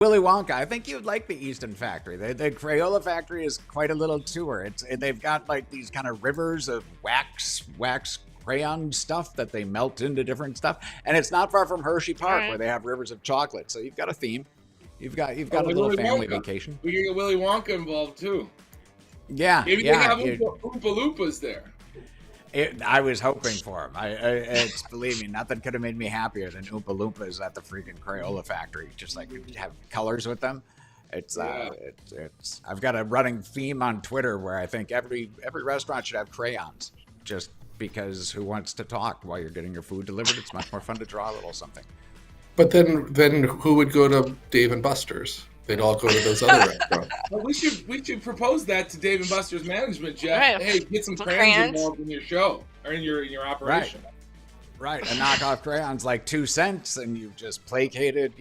Willy Wonka. I think you'd like the Easton Factory. The Crayola Factory is quite a little tour. They've got like these kind of rivers of wax crayon stuff that they melt into different stuff, and it's not far from Hershey Park where they have rivers of chocolate. So you've got a theme. You've got a little Willy family Wonka. vacation. We can get Willy Wonka involved too. Yeah, Maybe they have Oompa Loompas there. I was hoping for them. It's believe me, nothing could have made me happier than Oompa Loompas at the freaking Crayola Factory. Just like have colors with them. It's I've got a running theme on Twitter where I think every restaurant should have crayons, just because who wants to talk while you're getting your food delivered? It's much more fun to draw a little something. But then who would go to Dave and Buster's? They'd all go to those other restaurants. Well, we should propose that to Dave and Buster's management, Jeff. Right. Hey, get some crayons involved in your show or in your operation. Right. A knockoff crayon's like 2 cents, and you've just placated,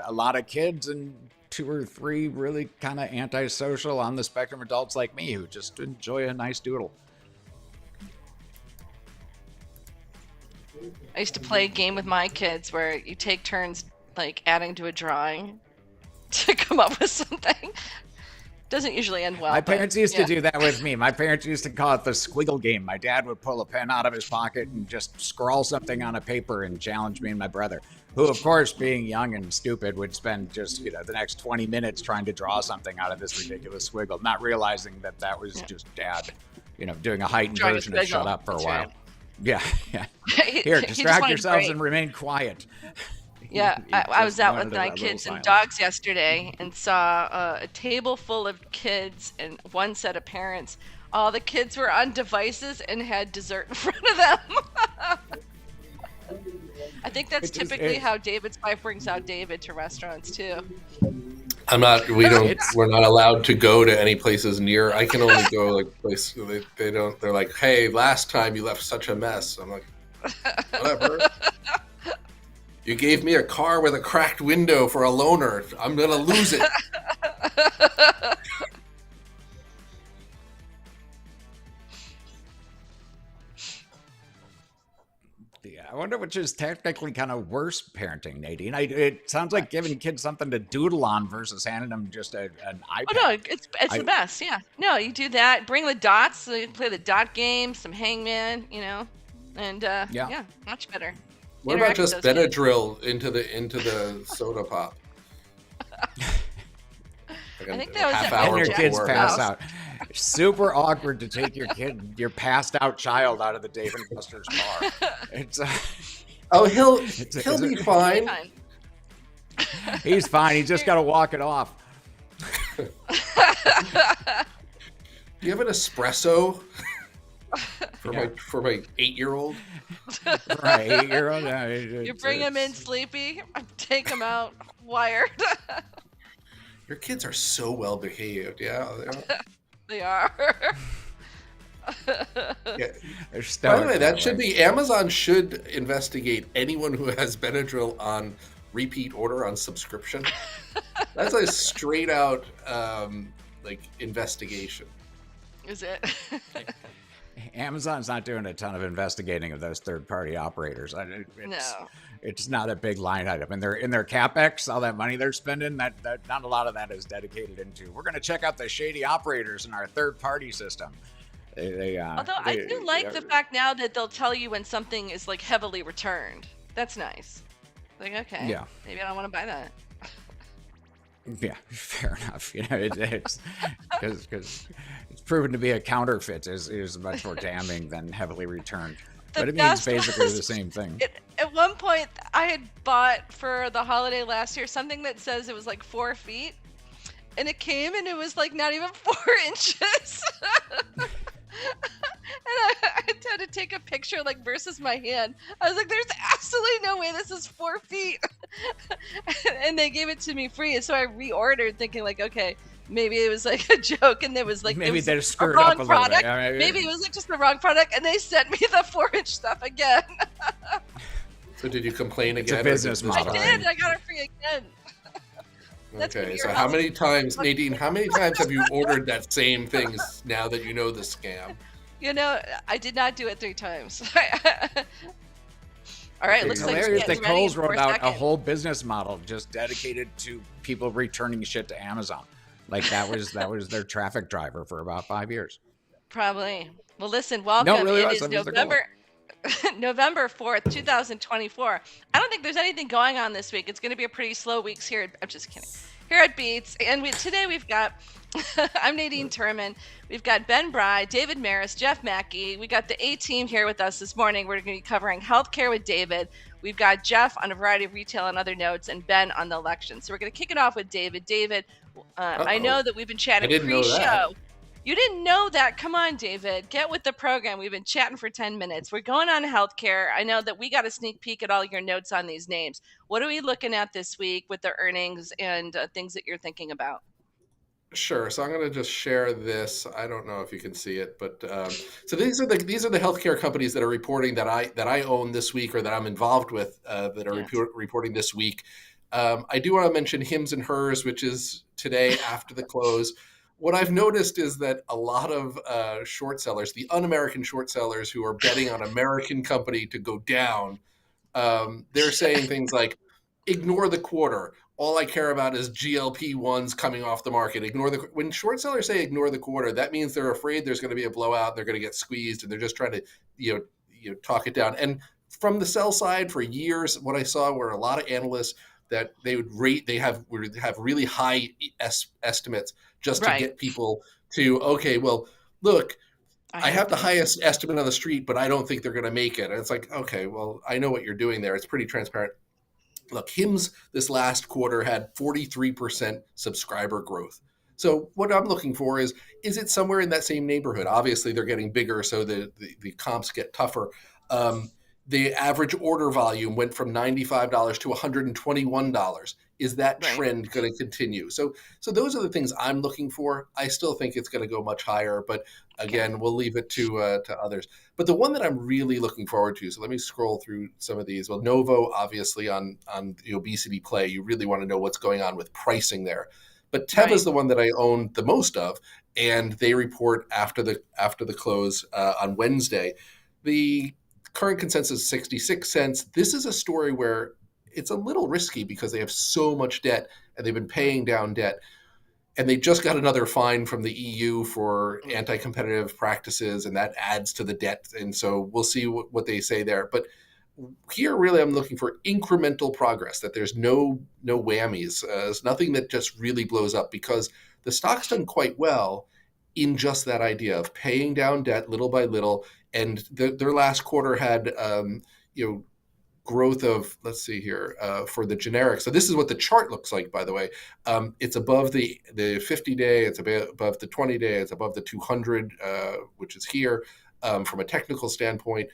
a lot of kids and 2 or 3 really kind of antisocial on the spectrum adults like me who just enjoy a nice doodle. I used to play a game with my kids where you take turns like adding to a drawing to come up with something. Doesn't usually end well. My parents used to do that with me. My parents used to call it the squiggle game. My dad would pull a pen out of his pocket and just scrawl something on a paper and challenge me and my brother, who, of course, being young and stupid, would spend just the next 20 minutes trying to draw something out of this ridiculous squiggle, not realizing that was just dad, doing a heightened version of shut up for a while. Right. Yeah. Here, distract yourselves and remain quiet. Yeah, I was out with my kids and dogs yesterday and saw a table full of kids and one set of parents. All the kids were on devices and had dessert in front of them. I think that's typically how David's wife brings out David to restaurants too. We're not allowed to go to any places near. I can only go like places they're like, hey, last time you left such a mess. I'm like, whatever. You gave me a car with a cracked window for a loaner. I'm gonna lose it. Yeah, I wonder which is technically kind of worse parenting, Nadine. It sounds like giving kids something to doodle on versus handing them just an iPad. Oh no, it's the best. Yeah, no, you do that. Bring the dots. So you play the dot game, some hangman, and yeah, much better. What about just Benadryl into the soda pop? I think that was half hour your kids before. pass out. Super awkward to take your passed out child out of the Dave and Buster's bar. It's he'll be fine. He's fine. He's just got to walk it off. Do you have an espresso for my 8-year-old? Right, 8-year-old. You bring him in sleepy, take him out wired. Your kids are so well behaved. Yeah, they are. Yeah. By the way, that should be Amazon should investigate anyone who has Benadryl on repeat order on subscription. That's a straight out investigation. Is it? Amazon's not doing a ton of investigating of those third-party operators. It's not a big line item. And in their CapEx, all that money they're spending, that not a lot of that is dedicated into. We're going to check out the shady operators in our third-party system. Although I do like the fact now that they'll tell you when something is like heavily returned. That's nice. Like, okay, maybe I don't want to buy that. Yeah, fair enough. It's because it's proven to be a counterfeit is much more damning than heavily returned. But it means basically the same thing. At one point, I had bought for the holiday last year something that says it was like 4 feet, and it came and it was like not even 4 inches. And I had to take a picture like versus my hand. I was like, there's absolutely no way this is 4 feet. And they gave it to me free. And so I reordered thinking like, okay, maybe it was like a joke and it was like maybe they're screwed wrong up a product. little bit. Maybe it was like just the wrong product and they sent me the 4-inch stuff again. So did you complain again? It's a business model. I did. I got it free again. Okay, so how many times, Nadine, have you ordered that same thing now that you know the scam? I did not do it 3 times. All right, Okay, It's looks like it's hilarious that getting ready in Kohl's 4 rolled out a seconds. whole business model just dedicated to people returning shit to Amazon. Like that was their traffic driver for about 5 years. Probably. Well, listen, No, it welcome. really It was. is That was the goal. November 4th, 2024. I don't think there's anything going on this week. It's going to be a pretty slow week here. I'm just kidding. Here at Beats. And today we've got, I'm Nadine Turman. We've got Ben Bry, David Maris, Jeff Mackey. We got the A team here with us this morning. We're going to be covering healthcare with David. We've got Jeff on a variety of retail and other notes, and Ben on the election. So we're going to kick it off with David. David, I know that we've been chatting I didn't know pre-show. that. You didn't know that. Come on, David. Get with the program. We've been chatting for 10 minutes. We're going on healthcare. I know that we got a sneak peek at all your notes on these names. What are we looking at this week with the earnings and things that you're thinking about? Sure. So I'm going to just share this. I don't know if you can see it, but so these are the healthcare companies that are reporting that I own this week or that I'm involved with that are reporting this week. I do want to mention Hims and Hers, which is today after the close. What I've noticed is that a lot of short sellers, the un-American short sellers who are betting on American company to go down, they're saying things like, ignore the quarter. All I care about is GLP-1s coming off the market. When short sellers say ignore the quarter, that means they're afraid there's going to be a blowout, they're going to get squeezed, and they're just trying to talk it down. And from the sell side for years, what I saw were a lot of analysts that they would have really high estimates just to get people to, okay, well, look, I have the highest estimate on the street, but I don't think they're going to make it. And it's like, okay, well, I know what you're doing there. It's pretty transparent. Look, Hims this last quarter had 43% subscriber growth. So what I'm looking for is it somewhere in that same neighborhood? Obviously, they're getting bigger, so the comps get tougher. The average order volume went from $95 to $121. Is that trend going to continue? So those are the things I'm looking for. I still think it's going to go much higher, but again, we'll leave it to others. But the one that I'm really looking forward to, so let me scroll through some of these. Well, Novo, obviously on the obesity play, you really want to know what's going on with pricing there. But Teva is the one that I own the most of, and they report after the close on Wednesday. The current consensus is 66 cents. This is a story where it's a little risky because they have so much debt and they've been paying down debt. And they just got another fine from the EU for anti-competitive practices, and that adds to the debt. And so we'll see what they say there. But here, really, I'm looking for incremental progress, that there's no whammies. There's nothing that just really blows up, because the stock's done quite well in just that idea of paying down debt little by little. And their last quarter had, growth of, let's see here, for the generic. So this is what the chart looks like, by the way. It's above the 50-day, it's above the 20-day, it's above the 200, which is here from a technical standpoint.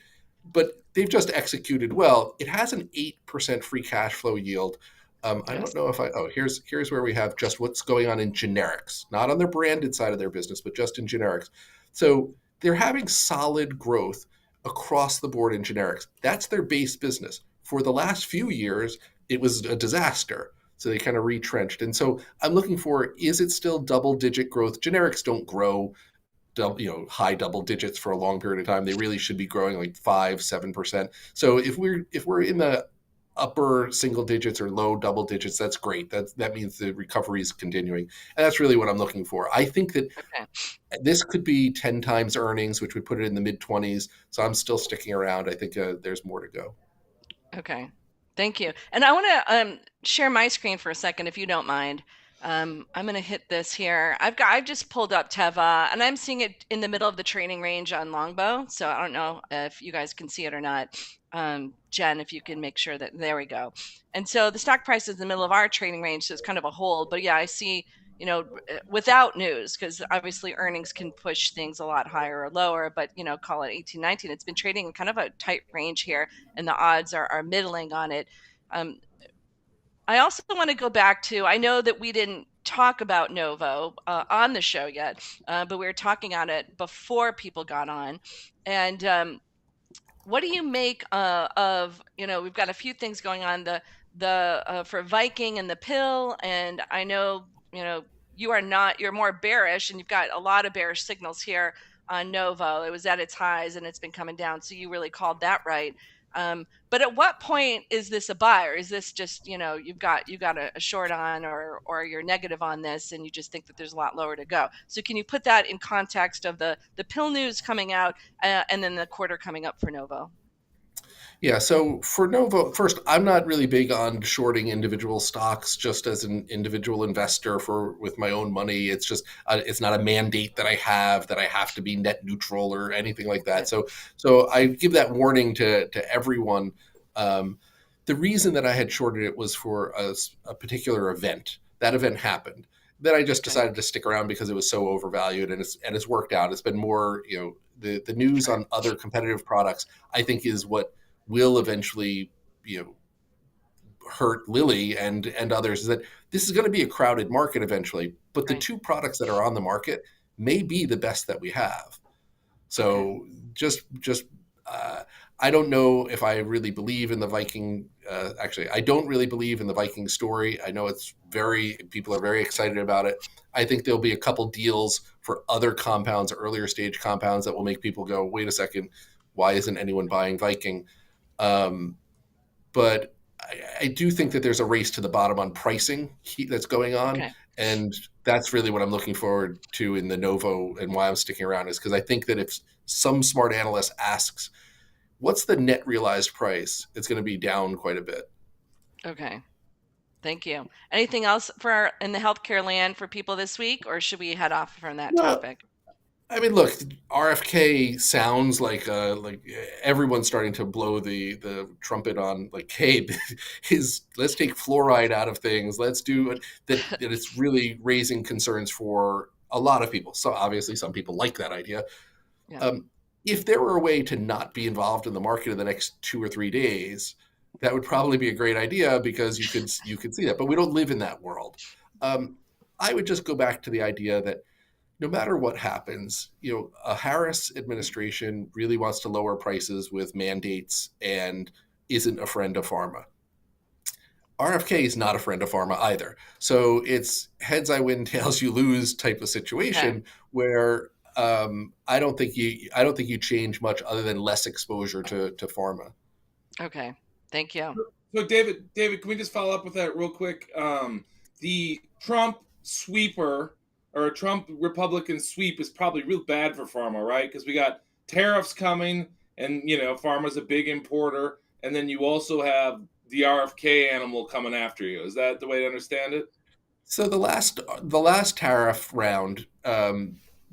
But they've just executed well. It has an 8% free cash flow yield. I don't know if here's where we have just what's going on in generics, not on their branded side of their business, but just in generics. So they're having solid growth across the board in generics. That's their base business. For the last few years, it was a disaster. So they kind of retrenched. And so I'm looking for, is it still double-digit growth? Generics don't grow high double digits for a long period of time. They really should be growing like 5-7%. So if we're in the upper single digits or low double digits, that's great. That means the recovery is continuing. And that's really what I'm looking for. I think that this could be 10 times earnings, which would put it in the mid-20s. So I'm still sticking around. I think there's more to go. Okay. Thank you. And I want to share my screen for a second, if you don't mind. I'm going to hit this here. I've just pulled up Teva, and I'm seeing it in the middle of the trading range on Longbow. So I don't know if you guys can see it or not. Jen, if you can make sure that, there we go. And so the stock price is in the middle of our trading range, so it's kind of a hold. But yeah, I see, without news, because obviously earnings can push things a lot higher or lower, but, call it 18, 19. It's been trading in kind of a tight range here, and the odds are middling on it. I also want to go back to, I know that we didn't talk about Novo on the show yet, but we were talking on it before people got on. And what do you make of, we've got a few things going on, the for Viking and the pill, and I know, you're more bearish, and you've got a lot of bearish signals here on Novo. It was at its highs and it's been coming down, so you really called that right. But at what point is this a buy, or is this just, you've got a short on, or you're negative on this and you just think that there's a lot lower to go? So can you put that in context of the pill news coming out and then the quarter coming up for Novo? Yeah, so for Novo, first, I'm not really big on shorting individual stocks just as an individual investor with my own money. It's just it's not a mandate that I have to be net neutral or anything like that. So I give that warning to everyone. The reason that I had shorted it was for a particular event. That event happened. Then I just decided to stick around because it was so overvalued, and it's worked out. It's been more, the news on other competitive products, I think, is what will eventually, hurt Lilly and others. Is that this is going to be a crowded market eventually, but the two products that are on the market may be the best that we have. So just I don't know if I really believe in the Viking. Actually, I don't really believe in the Viking story. I know people are very excited about it. I think there'll be a couple deals for other compounds, earlier stage compounds, that will make people go, wait a second, why isn't anyone buying Viking? But I do think that there's a race to the bottom on pricing that's going on. And that's really what I'm looking forward to in the Novo, and why I'm sticking around, is because I think that if some smart analyst asks, what's the net realized price, it's going to be down quite a bit. Okay. Thank you. Anything else in the healthcare land for people this week, or should we head off from that topic? I mean, look, RFK sounds like everyone's starting to blow the trumpet on, like, hey, let's take fluoride out of things. Let's do it. That it's really raising concerns for a lot of people. So obviously some people like that idea. Yeah. If there were a way to not be involved in the market in the next 2 or 3 days, that would probably be a great idea, because you could see that. But we don't live in that world. I would just go back to the idea that no matter what happens, a Harris administration really wants to lower prices with mandates and isn't a friend of pharma. RFK is not a friend of pharma either. So it's heads I win, tails you lose type of situation, where I don't think you change much other than less exposure to pharma. Okay, thank you. So David, can we just follow up with that real quick? The Trump sweeper, or a Trump Republican sweep, is probably real bad for pharma, right? Because we got tariffs coming, and pharma's a big importer, and then you also have the RFK animal coming after you. Is that the way to understand it? So the last tariff round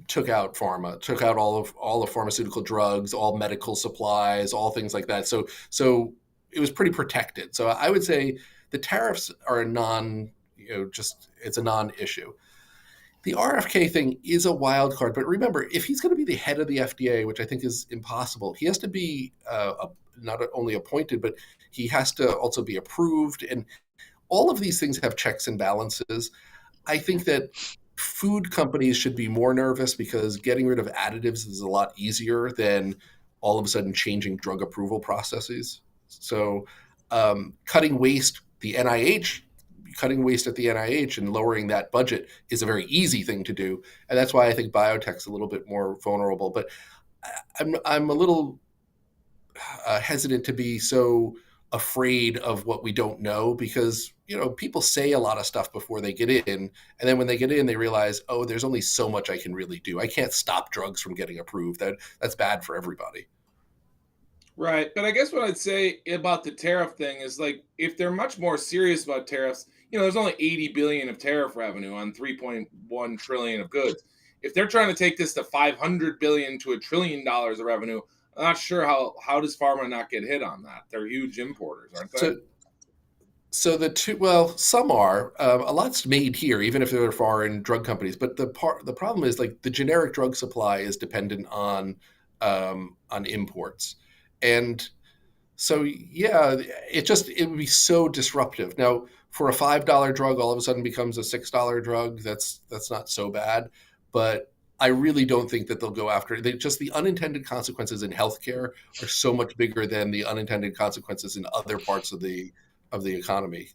took out pharma, took out all of pharmaceutical drugs, all medical supplies, all things like that. So it was pretty protected. So I would say the tariffs are it's a non-issue. The RFK thing is a wild card, but remember, if he's going to be the head of the FDA, which I think is impossible, he has to be not only appointed, but he has to also be approved. And all of these things have checks and balances. I think that food companies should be more nervous, because getting rid of additives is a lot easier than all of a sudden changing drug approval processes. So cutting waste at the NIH and lowering that budget is a very easy thing to do. And that's why I think biotech's a little bit more vulnerable. But I'm a little hesitant to be so afraid of what we don't know, because people say a lot of stuff before they get in, and then when they get in, they realize, oh, there's only so much I can really do. I can't stop drugs from getting approved. That's bad for everybody. Right. But I guess what I'd say about the tariff thing is, like, if they're much more serious about tariffs, there's only 80 billion of tariff revenue on 3.1 trillion of goods. If they're trying to take this to 500 billion to $1 trillion of revenue, I'm not sure how does pharma not get hit on that? They're huge importers, aren't they? So some are. A lot's made here, even if they're foreign drug companies. But the problem is, like, the generic drug supply is dependent on imports, and so it would be so disruptive. Now, for a $5 drug, all of a sudden becomes a $6 drug. That's not so bad, but I really don't think that they'll go after it. The unintended consequences in healthcare are so much bigger than the unintended consequences in other parts of the economy.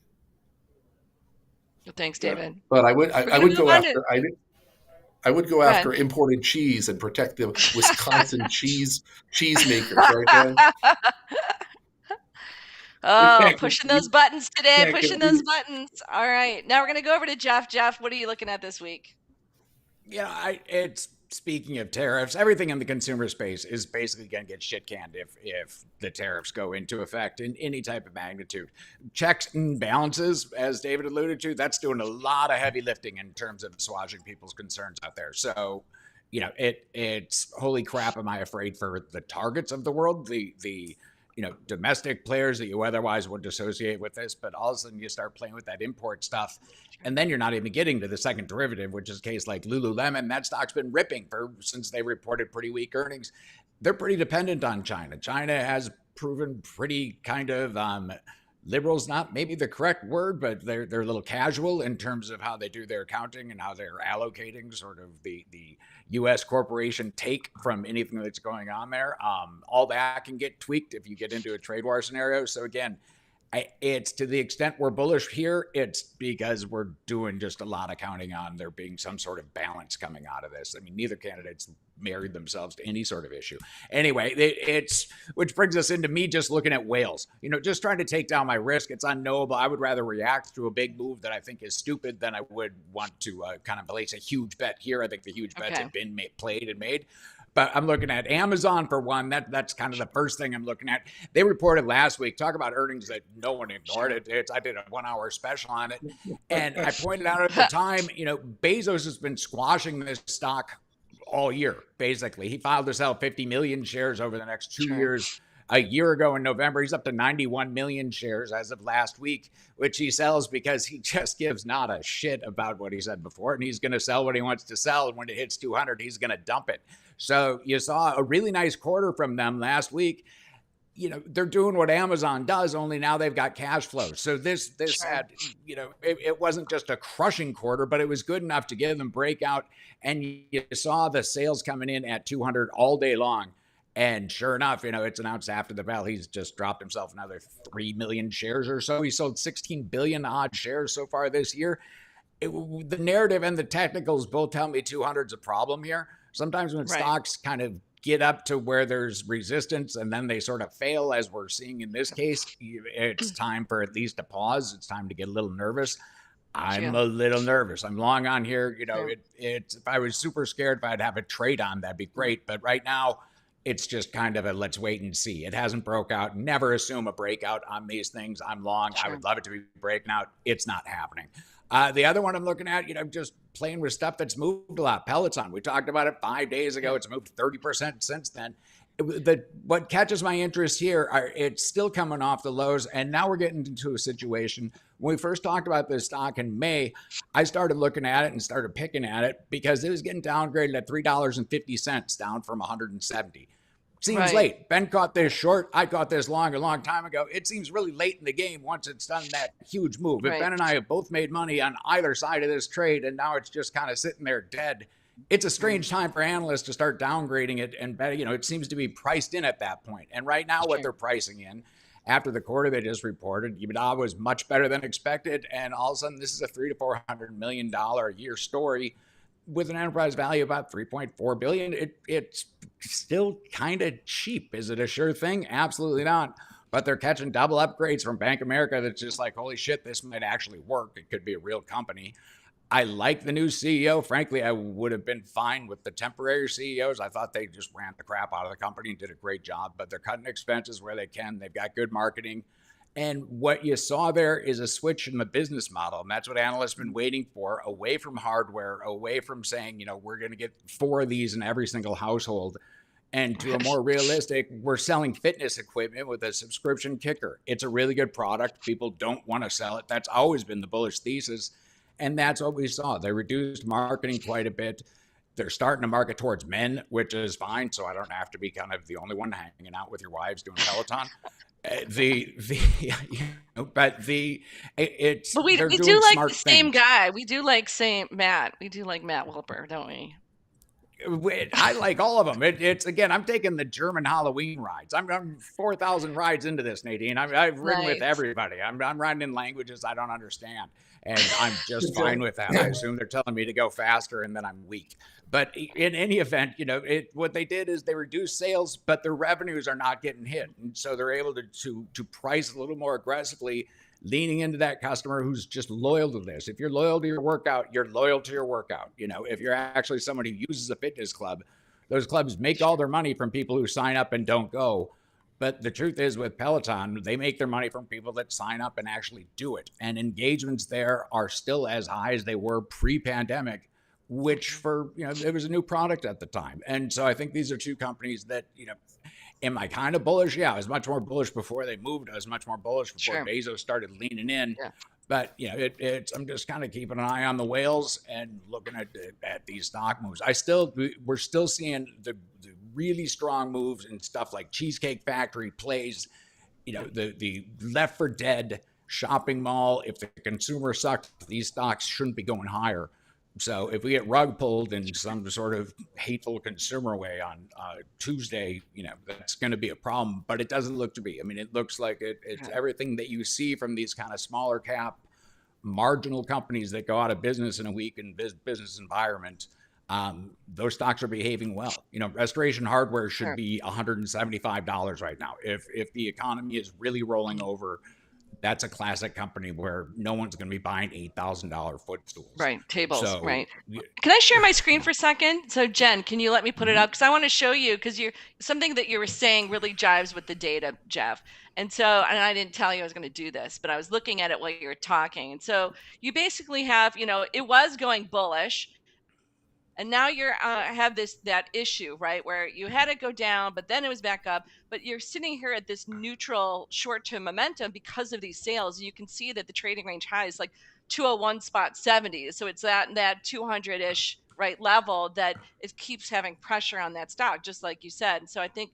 Thanks, David. But I would go after imported cheese and protect the Wisconsin cheese makers, right, Dan? Oh, can't pushing you those buttons today. can't Pushing those compete. buttons. All right. Now we're going to go over to Jeff. Jeff, what are you looking at this week? It's speaking of tariffs, everything in the consumer space is basically going to get shit canned if the tariffs go into effect in any type of magnitude. Checks and balances, as David alluded to, that's doing a lot of heavy lifting in terms of assuaging people's concerns out there. So, it's holy crap. Am I afraid for the Targets of the world, the domestic players that you otherwise would associate with this, but all of a sudden you start playing with that import stuff. And then you're not even getting to the second derivative, which is a case like Lululemon. That stock's been ripping since they reported pretty weak earnings. They're pretty dependent on China. China has proven pretty kind of liberal's not maybe the correct word, but they're a little casual in terms of how they do their accounting and how they're allocating sort of the U.S. corporation take from anything that's going on there. All that can get tweaked if you get into a trade war scenario. So again, it's to the extent we're bullish here, it's because we're doing just a lot of counting on there being some sort of balance coming out of this. I mean, neither candidate's married themselves to any sort of issue. Anyway, which brings us into me just looking at whales. Just trying to take down my risk. It's unknowable. I would rather react to a big move that I think is stupid than I would want to kind of place a huge bet here. I think the huge bets have been played and made. But I'm looking at Amazon for one. That's kind of the first thing I'm looking at. They reported last week, talk about earnings that no one ignored. I did a 1 hour special on it. And I pointed out at the time, Bezos has been squashing this stock all year, basically. He filed to sell 50 million shares over the next 2 years. A year ago in November, he's up to 91 million shares as of last week, which he sells because he just gives not a shit about what he said before. And he's going to sell what he wants to sell. And when it hits 200, he's going to dump it. So you saw a really nice quarter from them last week. They're doing what Amazon does, only now they've got cash flow. So this had, it wasn't just a crushing quarter, but it was good enough to give them breakout. And you saw the sales coming in at 200 all day long. And sure enough, it's announced after the bell, he's just dropped himself another 3 million shares or so. He sold 16 billion odd shares so far this year. The narrative and the technicals both tell me 200's a problem here. Sometimes when stocks kind of get up to where there's resistance and then they sort of fail, as we're seeing in this case, it's time for at least a pause. It's time to get a little nervous. I'm a little nervous. I'm long on here. If I was super scared, if I'd have a trade on, that'd be great. But right now, it's just kind of a let's wait and see. It hasn't broke out. Never assume a breakout on these things. I'm long. I would love it to be breaking out. It's not happening. The other one I'm looking at, just playing with stuff that's moved a lot. Peloton. We talked about it 5 days ago. It's moved 30% since then. What catches my interest here, it's still coming off the lows, and now we're getting into a situation. When we first talked about this stock in May, I started looking at it and started picking at it because it was getting downgraded at $3.50, down from 170. Seems late. Ben caught this short. I caught this a long time ago. It seems really late in the game once it's done that huge move. If Ben and I have both made money on either side of this trade and now it's just kind of sitting there dead, it's a strange time for analysts to start downgrading it. And, it seems to be priced in at that point. And right now what they're pricing in after the quarter they just reported, EBITDA was much better than expected. And all of a sudden this is a $300 to $400 million a year story with an enterprise value of about $3.4 billion. It's still kind of cheap. Is it a sure thing? Absolutely not. But they're catching double upgrades from Bank of America. That's just like, holy shit, this might actually work. It could be a real company. I like the new CEO. Frankly, I would have been fine with the temporary CEOs. I thought they just ran the crap out of the company and did a great job, but they're cutting expenses where they can. They've got good marketing. And what you saw there is a switch in the business model. And that's what analysts have been waiting for, away from hardware, away from saying, we're going to get 4 of these in every single household, and to a more realistic, we're selling fitness equipment with a subscription kicker. It's a really good product. People don't want to sell it. That's always been the bullish thesis. And that's what we saw. They reduced marketing quite a bit. They're starting to market towards men, which is fine. So I don't have to be kind of the only one hanging out with your wives doing Peloton. But we do like the same guy. We do like Matt. We do like Matt Wilper, don't we? I like all of them. It's again, I'm taking the German Halloween rides. I'm 4,000 rides into this, Nadine. I've ridden with everybody. I'm riding in languages I don't understand. and I'm just fine with that. I assume they're telling me to go faster, and then I'm weak. But in any event, what they did is they reduced sales, but their revenues are not getting hit, and so they're able to price a little more aggressively, leaning into that customer who's just loyal to this. If you're loyal to your workout, you're loyal to your workout. If you're actually someone who uses a fitness club, those clubs make all their money from people who sign up and don't go. But the truth is, with Peloton, they make their money from people that sign up and actually do it. And engagements there are still as high as they were pre-pandemic, which it was a new product at the time. And so I think these are two companies that, am I kind of bullish? Yeah, I was much more bullish before they moved. I was much more bullish before Bezos started leaning in. Yeah. But I'm just kind of keeping an eye on the whales and looking at these stock moves. We're still seeing the really strong moves and stuff like Cheesecake Factory plays, the Left 4 Dead shopping mall. If the consumer sucks, these stocks shouldn't be going higher. So if we get rug pulled in some sort of hateful consumer way on Tuesday, that's going to be a problem. But it doesn't look to be. I mean, it looks like it's everything that you see from these kind of smaller cap, marginal companies that go out of business in a week in business environment. Those stocks are behaving well. Restoration Hardware should be $175 right now. If the economy is really rolling over, that's a classic company where no one's going to be buying $8,000 footstools. Right. Tables. So, right. Can I share my screen for a second? So Jen, can you let me put it up? Because I want to show you, because something that you were saying really jives with the data, Jeff. And I didn't tell you I was going to do this, but I was looking at it while you were talking. And so you basically have, it was going bullish. And now you're have that issue, right, where you had it go down, but then it was back up. But you're sitting here at this neutral short-term momentum because of these sales. You can see that the trading range high is like 201.70. So it's that 200-ish right level that it keeps having pressure on that stock, just like you said. And so I think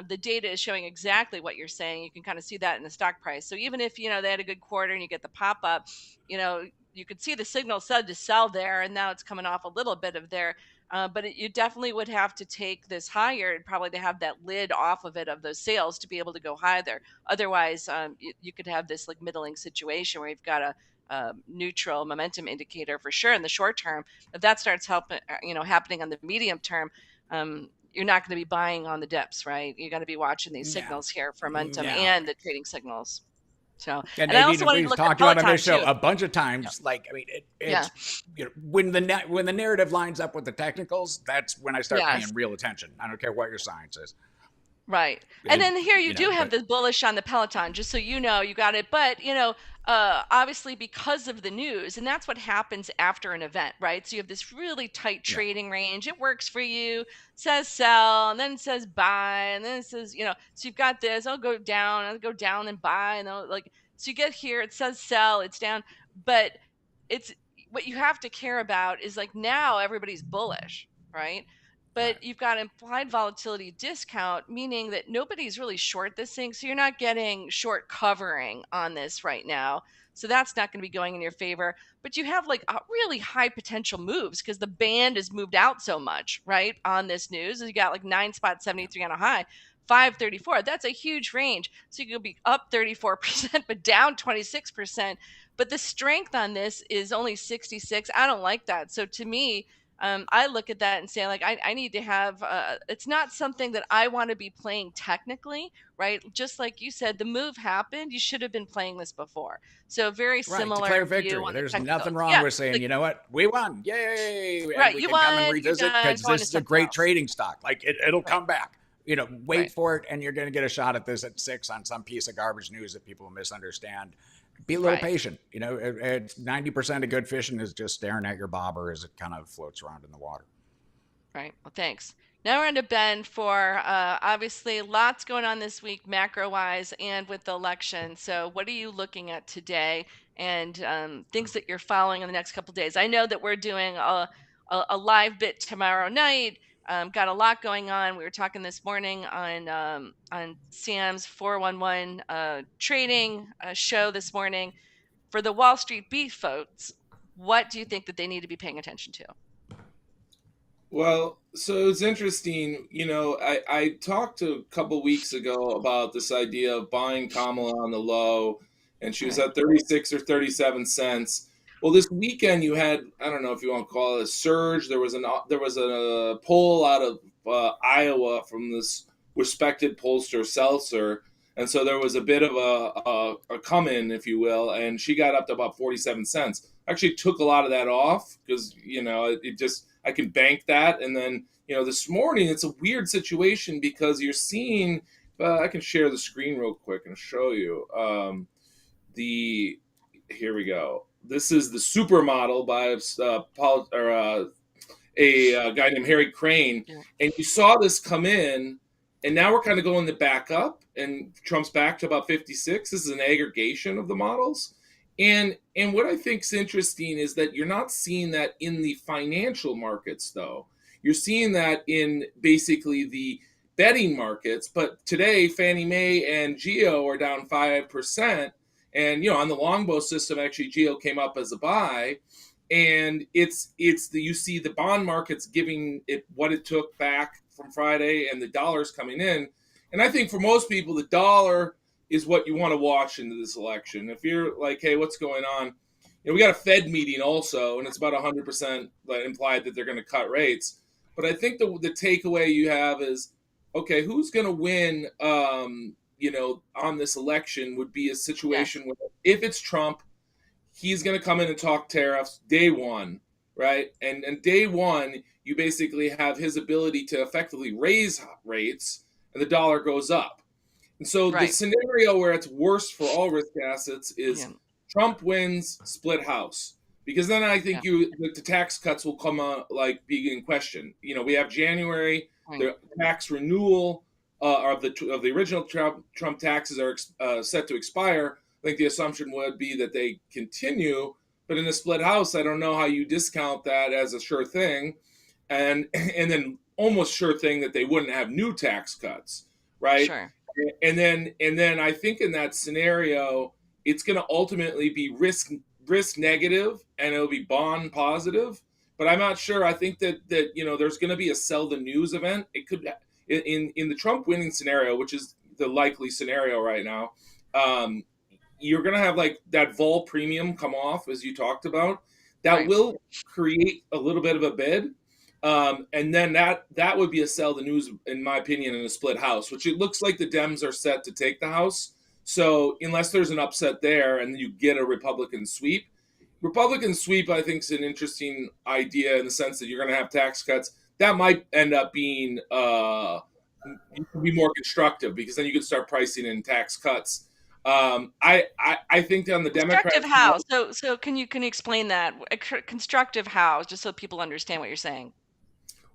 the data is showing exactly what you're saying. You can kind of see that in the stock price. So even if they had a good quarter and you get the pop up, you could see the signal said to sell there, and now it's coming off a little bit of there. But you definitely would have to take this higher, probably to have that lid off of it, of those sales, to be able to go high there. Otherwise, you could have this like middling situation where you've got a neutral momentum indicator for sure in the short term. If that starts happening on the medium term, you're not going to be buying on the dips, right? You're going to be watching these signals here for momentum and the trading signals. So, and I also wanted to look at Peloton on this show a bunch of times. Like, I mean, it's when the narrative lines up with the technicals, that's when I start paying real attention. I don't care what your science is. Right. And then here you do have the bullish on the Peloton, just so you got it. But, obviously because of the news, and that's what happens after an event, right? So you have this really tight trading range. It works for you, says sell, and then it says buy, and then it says, so you've got this, I'll go down and buy. And so you get here, it says sell, it's down. But it's what you have to care about is like now everybody's bullish, right? But you've got implied volatility discount, meaning that nobody's really short this thing. So you're not getting short covering on this right now. So that's not going to be going in your favor. But you have like really high potential moves because the band has moved out so much, right, on this news. You got like 9.73 on a high, 534. That's a huge range. So you could be up 34%, but down 26%. But the strength on this is only 66. I don't like that. So to me, I look at that and say, like, I need to have, it's not something that I want to be playing technically, right? Just like you said, the move happened. You should have been playing this before. So very similar. Declare victory. There's nothing wrong with saying, you know what, we won. Yay. Right. We you can won. Come and revisit because this is a great else. Trading stock. Like it'll come back. Wait for it, and you're going to get a shot at this at 6 on some piece of garbage news that people misunderstand. Be a little patient. It's 90% of good fishing is just staring at your bobber as it kind of floats around in the water. Right. Well, thanks. Now we're on to Ben for obviously lots going on this week, macro-wise, and with the election. So what are you looking at today, and things that you're following in the next couple of days? I know that we're doing a live bit tomorrow night. Got a lot going on. We were talking this morning on Sam's 411 trading show this morning. For the Wall Street beef folks, what do you think that they need to be paying attention to? Well, so it's interesting. I talked a couple weeks ago about this idea of buying Kamala on the low, and she was at 36 or 37 cents. Well, this weekend you had, I don't know if you want to call it a surge. There was a poll out of Iowa from this respected pollster Seltzer, and so there was a bit of a come in, if you will, and she got up to about 47 cents. I actually took a lot of that off because it just, I can bank that, and then this morning it's a weird situation because you're seeing. I can share the screen real quick and show you. The Here we go. This is the supermodel by Paul or a guy named Harry Crane, Yeah. and you saw this come in, and now we're kind of going to back up, and Trump's back to about 56. This is an aggregation of the models, and what I think is interesting is that you're not seeing that in the financial markets, though. You're seeing that in basically the betting markets, but today Fannie Mae and Geo are down 5%. And on the longbow system, actually, Geo came up as a buy, and you see the bond markets giving it what it took back from Friday, and the dollar's coming in. And I think for most people, the dollar is what you want to watch into this election. If you're like, hey, what's going on? We got a Fed meeting also, and it's about 100% implied that they're going to cut rates. But I think the takeaway you have is, okay, who's going to win? On this election would be a situation where if it's Trump, he's going to come in and talk tariffs day one, right? And day one, you basically have his ability to effectively raise rates, and the dollar goes up. And so the scenario where it's worse for all risk assets is Trump wins, split house, because then I think the tax cuts will come be in question. We have January, the tax renewal of the original Trump taxes are set to expire. I think the assumption would be that they continue, but in a split house, I don't know how you discount that as a sure thing, and then almost sure thing that they wouldn't have new tax cuts, right? Sure. And then I think in that scenario, it's going to ultimately be risk negative, and it'll be bond positive. But I'm not sure. I think that there's going to be a sell the news event. It could in the Trump winning scenario, which is the likely scenario right now. You're going to have like that vol premium come off, as you talked about. That will create a little bit of a bid. And then that would be a sell the news, in my opinion, in a split house, which it looks like the Dems are set to take the House. So unless there's an upset there and you get a Republican sweep, I think is an interesting idea in the sense that you're going to have tax cuts. That might end up being you can be more constructive because then you can start pricing in tax cuts. I think on the Democrat constructive how? So can you explain that? Constructive how, just so people understand what you're saying?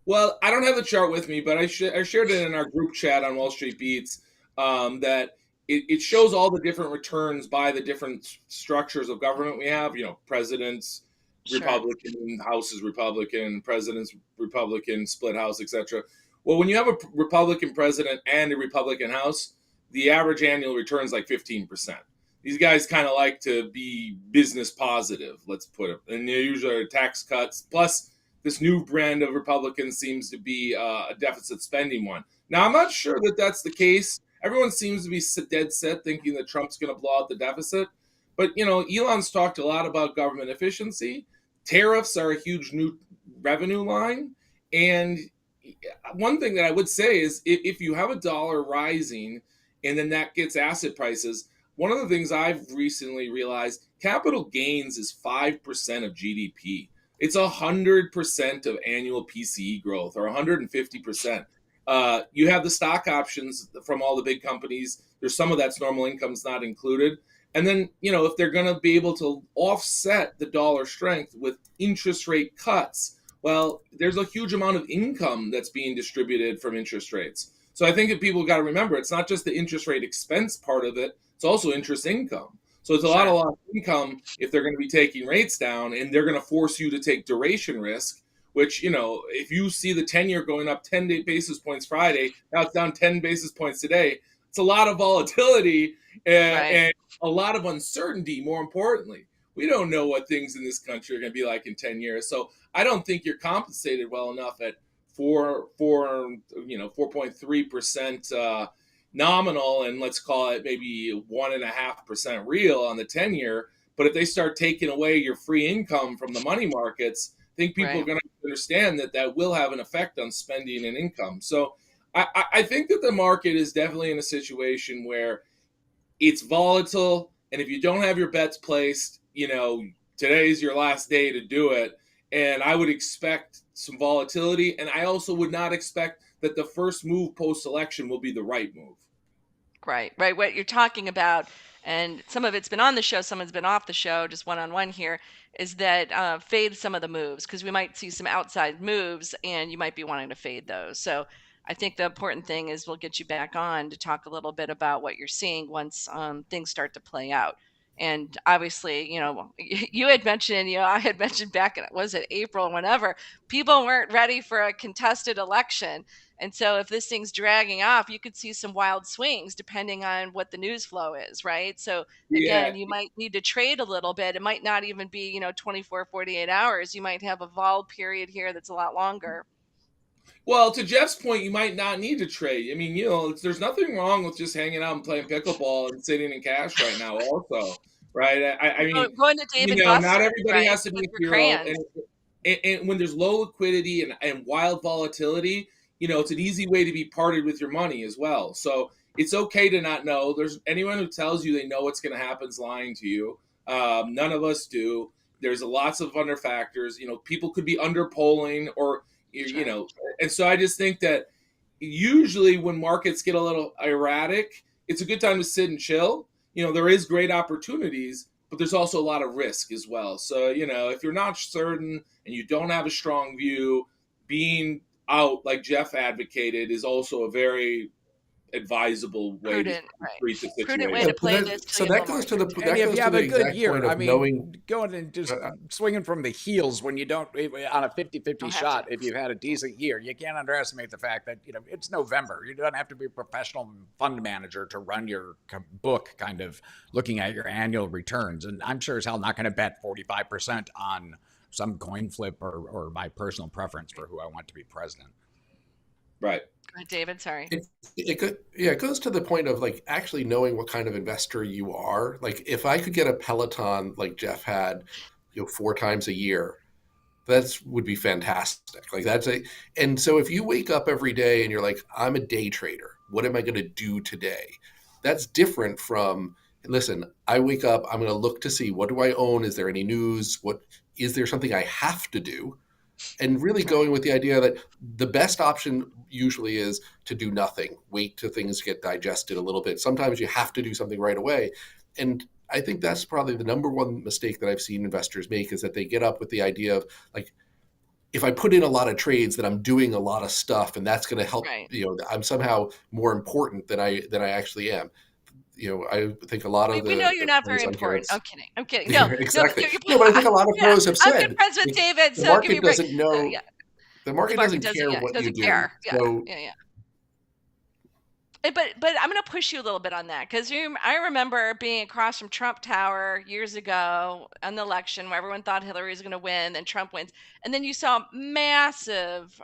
Well, I don't have the chart with me, but I shared it in our group chat on Wall Street Beats that it shows all the different returns by the different structures of government we have. Presidents, Republican, House is Republican, president's Republican, split House, etc. Well, when you have a Republican president and a Republican House, the average annual return is like 15%. These guys kind of like to be business positive, let's put it. And they usually are tax cuts. Plus, this new brand of Republicans seems to be a deficit spending one. Now, I'm not sure that that's the case. Everyone seems to be dead set thinking that Trump's going to blow out the deficit. But, Elon's talked a lot about government efficiency. Tariffs are a huge new revenue line. And one thing that I would say is if you have a dollar rising and then that gets asset prices, one of the things I've recently realized, capital gains is 5% of GDP. It's 100% of annual PCE growth, or 150%. You have the stock options from all the big companies. There's some of that's normal income's not included. And then, if they're going to be able to offset the dollar strength with interest rate cuts, well, there's a huge amount of income that's being distributed from interest rates. So I think that people got to remember, it's not just the interest rate expense part of it, it's also interest income. So it's a lot of income if they're going to be taking rates down, and they're going to force you to take duration risk, which, if you see the 10-year going up 10 basis points Friday, now it's down 10 basis points today. It's a lot of volatility and a lot of uncertainty, more importantly. We don't know what things in this country are going to be like in 10 years. So I don't think you're compensated well enough at 4.3% nominal, and let's call it maybe 1.5% real on the 10-year. But if they start taking away your free income from the money markets, I think people are Right. going to understand that that will have an effect on spending and income. So I think that the market is definitely in a situation where it's volatile, and if you don't have your bets placed, today's your last day to do it. And I would expect some volatility, and I also would not expect that the first move post election will be the right move. Right, right. What you're talking about, and some of it's been on the show, some has been off the show, just one-on-one here, is that fade some of the moves, because we might see some outside moves and you might be wanting to fade those. So I think the important thing is we'll get you back on to talk a little bit about what you're seeing once things start to play out. And obviously, you had mentioned, I had mentioned back in, was it April, whenever, people weren't ready for a contested election. And so if this thing's dragging off, you could see some wild swings depending on what the news flow is, right? So Yeah. again, you might need to trade a little bit. It might not even be, 24, 48 hours. You might have a vol period here that's a lot longer. Well, to Jeff's point, you might not need to trade. I mean, there's nothing wrong with just hanging out and playing pickleball and sitting in cash right now, also, right? I mean, Going to Dave and not Buster's, everybody right? has to be With a your hero. crayons. And when there's low liquidity and wild volatility, it's an easy way to be parted with your money as well. So it's okay to not know. There's anyone who tells you they know what's going to happen is lying to you. None of us do. There's lots of other factors. People could be under polling or, Sure. and so I just think that usually when markets get a little erratic, it's a good time to sit and chill. There is great opportunities, but there's also a lot of risk as well. So, if you're not certain and you don't have a strong view, being out like Jeff advocated is also a very advisable way to Prudent, right? treat the Prudent way Yeah, situation. to play this till so you have a that little more goes to the certainty. And that if goes you to have the a good exact year, point I of knowing. mean, going and just Uh, swinging from the heels when you don't, on a 50-50 Don't have shot, to. if you've had a decent year, you can't underestimate the fact that, it's November. You don't have to be a professional fund manager to run your book kind of looking at your annual returns. And I'm sure as hell not going to bet 45% on some coin flip or my personal preference for who I want to be president. Right. Go ahead, David. Sorry. it goes to the point of like actually knowing what kind of investor you are. Like if I could get a Peloton like Jeff had, 4 times a year, that's would be fantastic. Like and so if you wake up every day and you're like, I'm a day trader, what am I going to do today? That's different from, listen, I wake up, I'm going to look to see what do I own? Is there any news? What is there something I have to do? And really going with the idea that the best option usually is to do nothing, wait till things get digested a little bit. Sometimes you have to do something right away. And I think that's probably the number one mistake that I've seen investors make, is that they get up with the idea of like, if I put in a lot of trades, that I'm doing a lot of stuff and that's going to help, Right. I'm somehow more important than I actually am. I think a lot of We know you're the not pros very on here, important. it's, I'm kidding. I'm kidding. No, no, exactly. you're, No, but I think a lot of yeah, pros have I'm good said friends with the David, the so give me a market break. doesn't know, Yeah, the the market market doesn't doesn't. care Yeah, what you doesn't do. care. Yeah, So yeah, yeah. But I'm going to push you a little bit on that, because I remember being across from Trump Tower years ago on the election where everyone thought Hillary was going to win, then Trump wins, and then you saw massive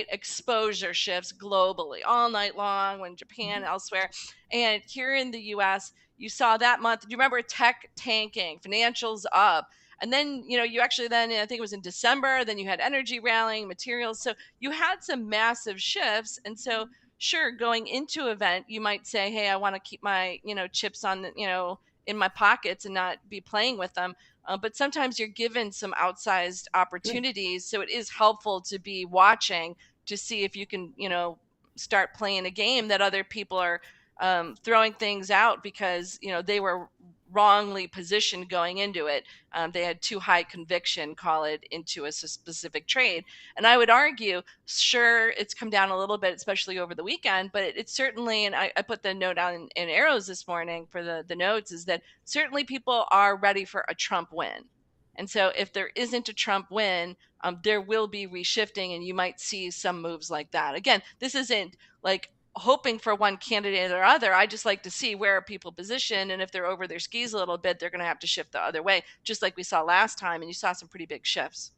exposure shifts globally all night long when Japan elsewhere, and here in the U.S. you saw that month. Do you remember tech tanking, financials up? And then, you actually then, I think it was in December, then you had energy rallying, materials. So you had some massive shifts. And so sure, going into event you might say, hey, I want to keep my chips on the, in my pockets and not be playing with them, but sometimes you're given some outsized yeah, opportunities, so it is helpful to be watching to see if you can start playing a game that other people are throwing things out because they were wrongly positioned going into it. They had too high conviction, call it, into a specific trade. And I would argue, sure, it's come down a little bit, especially over the weekend, but it's certainly, and I put the note down in arrows this morning for the notes, is that certainly people are ready for a Trump win. And so if there isn't a Trump win, there will be reshifting, and you might see some moves like that. Again, this isn't like hoping for one candidate or other. I just like to see where are people positioned, and if they're over their skis a little bit, they're going to have to shift the other way, just like we saw last time, and you saw some pretty big shifts.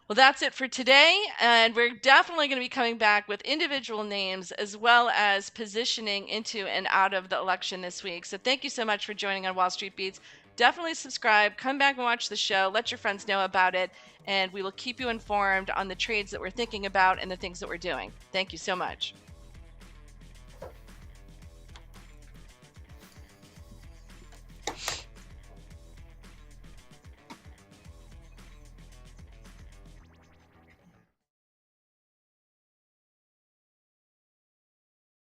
Well, that's it for today. And we're definitely going to be coming back with individual names as well as positioning into and out of the election this week. So thank you so much for joining on Wall Street Beats. Definitely subscribe, come back and watch the show, let your friends know about it, and we will keep you informed on the trades that we're thinking about and the things that we're doing. Thank you so much.